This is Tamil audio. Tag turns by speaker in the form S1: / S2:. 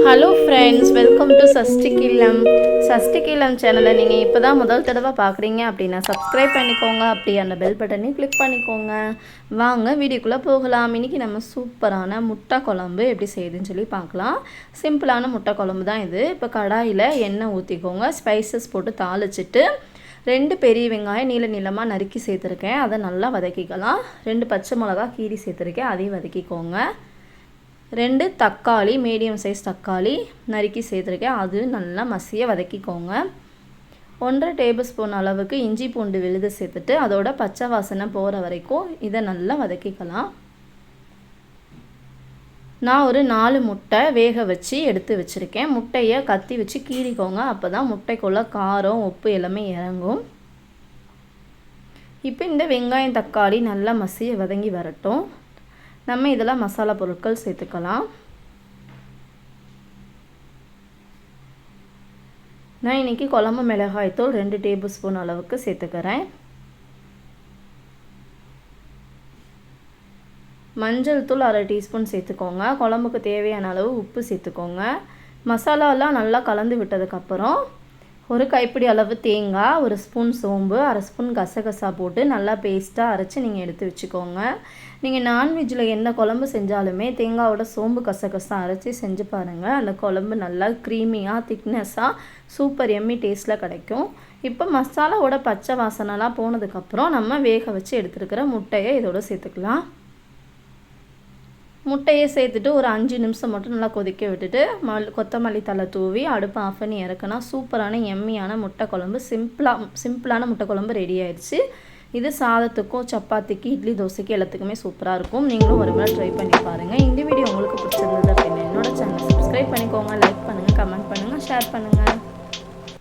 S1: ஹலோ ஃப்ரெண்ட்ஸ், வெல்கம் டு சஷ்டிகிலம் சேனலை நீங்கள் இப்போ தான் முதல் தடவை பார்க்குறீங்க அப்படின்னா சப்ஸ்கிரைப் பண்ணிக்கோங்க. அப்படியே அந்த பெல் பட்டனையும் கிளிக் பண்ணிக்கோங்க. வாங்க வீடியோக்குள்ளே போகலாம். இன்றைக்கி நம்ம சூப்பரான முட்டை குழம்பு எப்படி செய்யுதுன்னு சொல்லி பார்க்கலாம். சிம்பிளான முட்டை குழம்பு தான் இது. இப்போ கடாயில் எண்ணெய் ஊற்றிக்கோங்க. ஸ்பைசஸ் போட்டு தாளிச்சிட்டு 2 பெரிய வெங்காயம் நீளமாக நறுக்கி சேர்த்துருக்கேன். அதை நல்லா வதக்கிக்கலாம். 2 பச்சை மிளகா கீரி சேர்த்துருக்கேன், அதையும் வதக்கிக்கோங்க. 2 தக்காளி, மீடியம் சைஸ் தக்காளி நறுக்கி சேர்த்துருக்கேன், அது நல்லா மசிய வதக்கிக்கோங்க. 1.5 டேபிள் ஸ்பூன் அளவுக்கு இஞ்சி பூண்டு விழுது சேர்த்துட்டு அதோட பச்சை வாசனை போகிற வரைக்கும் இதை நல்லா வதக்கிக்கலாம். நான் ஒரு 4 முட்டை வேக வச்சு எடுத்து வச்சுருக்கேன். முட்டையை கத்தி வச்சு கீறிக்கோங்க, அப்போ தான் முட்டைக்குள்ளே காரம் உப்பு எல்லாமே இறங்கும். இப்போ இந்த வெங்காயம் தக்காளி நல்லா மசிய வதங்கி வரட்டும். நம்ம இதெல்லாம் மசாலா பொருட்கள் சேர்த்துக்கலாம். நான் இன்றைக்கி குழம்பு மிளகாய்த்தூள் 2 டேபிள் ஸ்பூன் அளவுக்கு சேர்த்துக்கிறேன். மஞ்சள் தூள் 1/2 டீஸ்பூன் சேர்த்துக்கோங்க. குழம்புக்கு தேவையான அளவு உப்பு சேர்த்துக்கோங்க. மசாலாலாம் நல்லா கலந்து விட்டதுக்கப்புறம் ஒரு கைப்பிடி அளவு தேங்காய், 1 ஸ்பூன் சோம்பு, 1/2 ஸ்பூன் கசகசா போட்டு நல்லா பேஸ்ட்டாக அரைச்சி நீங்கள் எடுத்து வச்சுக்கோங்க. நீங்கள் நான்வெஜ்ஜில் எந்த குழம்பு செஞ்சாலுமே தேங்காயோட சோம்பு கசகசா அரைச்சி செஞ்சு பாருங்கள். அந்த குழம்பு நல்லா க்ரீமியாக திக்னஸாக சூப்பர் எம்மி டேஸ்ட்டில் கிடைக்கும். இப்போ மசாலாவோட பச்சை வாசனைலாம் போனதுக்கப்புறம் நம்ம வேக வச்சு எடுத்துருக்கிற முட்டையை இதோட சேர்த்துக்கலாம். முட்டையை சேர்த்துட்டு ஒரு 5 நிமிஷம் மட்டும் நல்லா கொதிக்க விட்டுட்டு கொத்தமல்லி தழை தூவி அடுப்பை ஆஃப் பண்ணி இறக்குனா சூப்பரான எம்மியான முட்டை குழம்பு சிம்பிளான முட்டை குழம்பு ரெடி ஆயிடுச்சு. இது சாதத்துக்கும் சப்பாத்திக்கு இட்லி தோசைக்கு எல்லாத்துக்குமே சூப்பராக இருக்கும். நீங்களும் ஒரு முறை ட்ரை பண்ணி பாருங்கள். இந்த வீடியோ உங்களுக்கு பிடிச்சிருந்தது அப்படின்னா என்னோட சேனலை சப்ஸ்கிரைப் பண்ணிக்கோங்க, லைக் பண்ணுங்கள், கமெண்ட் பண்ணுங்கள், ஷேர் பண்ணுங்கள்.